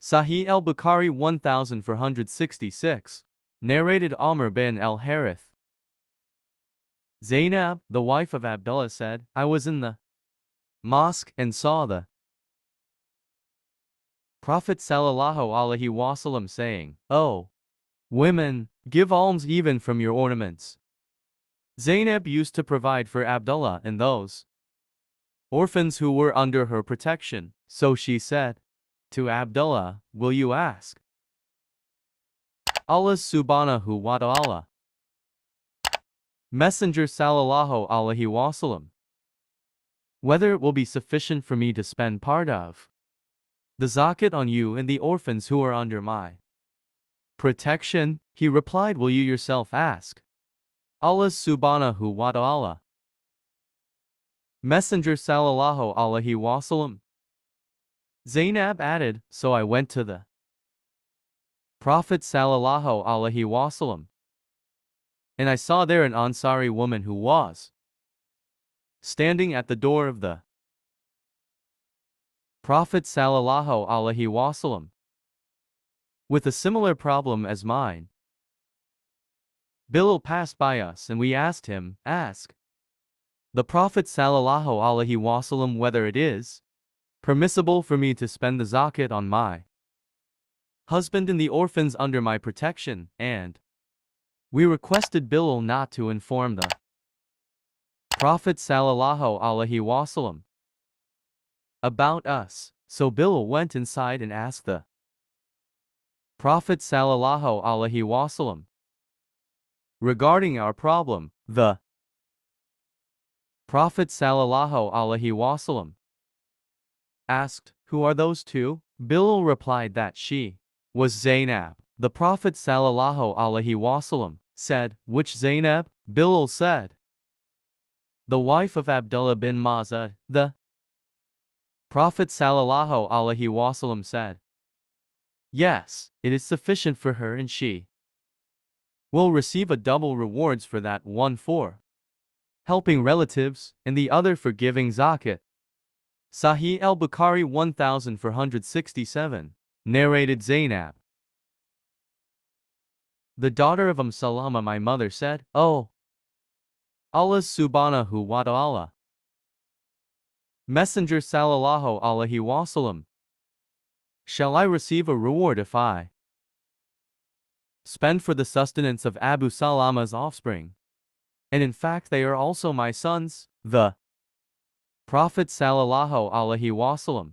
Sahih Al-Bukhari 1466. Narrated Amr bin al-Harith. Zainab, the wife of Abdullah, said, I was in the mosque and saw the Prophet sallallahu alaihi wasallam saying, "O women, give alms even from your ornaments." Zainab used to provide for Abdullah and those orphans who were under her protection, so she said to Abdullah, will you ask Allah subhanahu wa ta'ala, Messenger sallallahu alaihi wasallam, whether it will be sufficient for me to spend part of the zakat on you and the orphans who are under my protection? He replied, will you yourself ask Allah subhanahu wa ta'ala, Messenger sallallahu alaihi wasallam? Zainab added, so I went to the Prophet sallallahu alaihi wasallam, and I saw there an Ansari woman who was standing at the door of the Prophet sallallahu alaihi wasallam with a similar problem as mine. Bilal passed by us and we asked him, ask the Prophet sallallahu alaihi wasallam whether it is permissible for me to spend the zakat on my husband and the orphans under my protection, and we requested Bilal not to inform the Prophet sallallahu alaihi wasallam about us. So Bilal went inside and asked the Prophet sallallahu alaihi wasallam regarding our problem. The Prophet sallallahu alaihi wasallam asked, who are those two? Bilal replied that she was Zainab. The Prophet sallallahu alaihi wasallam said, which Zainab? Bilal said, the wife of Abdullah bin Mazad. The Prophet sallallahu alaihi wasallam said, yes, it is sufficient for her and she will receive a double rewards for that, one for helping relatives and the other for giving zakat. Sahih Al-Bukhari 1467. Narrated Zainab, the daughter of Salama, my mother said, O Allah subhanahu wa ta'ala, Messenger sallallahu alaihi wasallam, shall I receive a reward if I spend for the sustenance of Abu Salama's offspring? And in fact they are also my sons. The Prophet sallallahu alaihi wasallam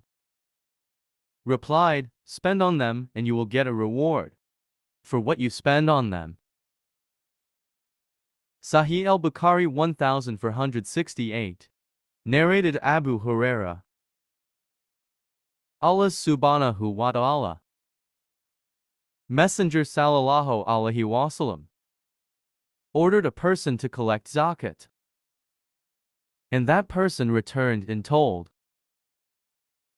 replied, spend on them and you will get a reward for what you spend on them. Sahih Al-Bukhari 1468. Narrated Abu Huraira. Allah subhanahu wa ta'ala, Messenger sallallahu alaihi wasallam, ordered a person to collect zakat, and that person returned and told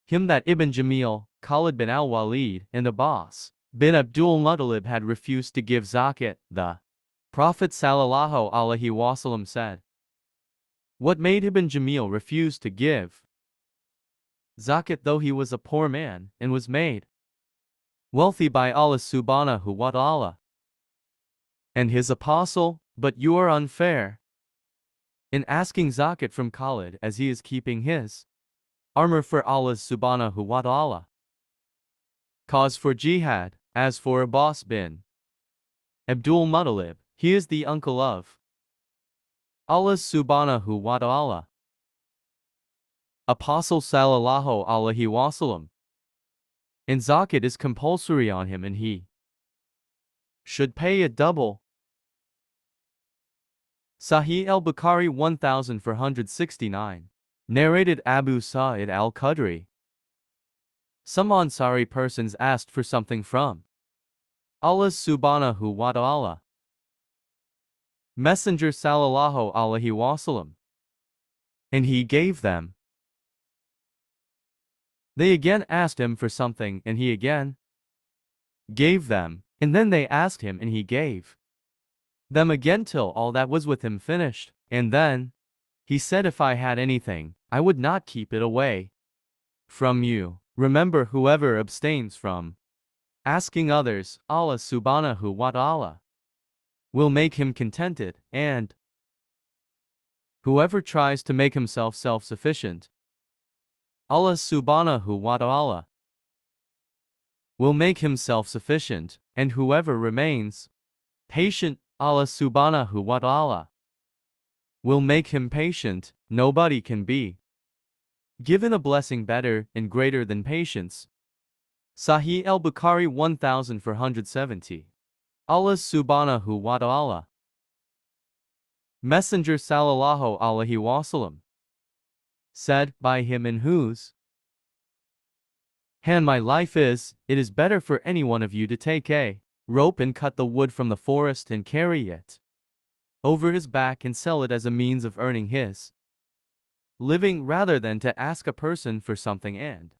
him that Ibn Jamil, Khalid bin al-Walid, and Abbas bin Abdul Muttalib had refused to give zakat. The Prophet sallallahu alaihi wasallam said, what made Ibn Jamil refuse to give zakat though he was a poor man and was made wealthy by Allah subhanahu wa ta'ala and his apostle? But you are unfair in asking zakat from Khalid, as he is keeping his armor for Allah subhanahu wa ta'ala cause for jihad. As for Abbas bin Abdul Muttalib, he is the uncle of Allah subhanahu wa ta'ala, Apostle sallallahu alaihi wasallam, and zakat is compulsory on him and he should pay it double. Sahih Al-Bukhari 1469. Narrated Abu Sa'id Al-Khudri. Some Ansari persons asked for something from Allah subhanahu wa ta'ala, Messenger sallallahu alaihi wasallam, and he gave them. They again asked him for something and he again gave them, and then they asked him and he gave them again till all that was with him finished. And then he said, if I had anything, I would not keep it away from you. Remember, whoever abstains from Asking others, Allah subhanahu wa ta'ala will make him contented, and whoever tries to make himself self-sufficient, Allah subhanahu wa ta'ala will make him self-sufficient, and whoever remains patient, Allah subhanahu wa ta'ala will make him patient. Nobody can be given a blessing better and greater than patience. Sahih Al-Bukhari 1470. Allah subhanahu wa ta'ala, Messenger sallallahu alaihi wasallam, said, by him in whose hand my life is, it is better for any one of you to take a rope and cut the wood from the forest and carry it over his back and sell it as a means of earning his living, rather than to ask a person for something and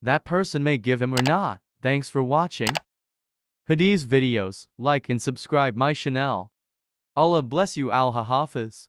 that person may give him or not. Thanks for watching Hadith videos. Like and subscribe my channel. Allah bless you. Al-Hafiz.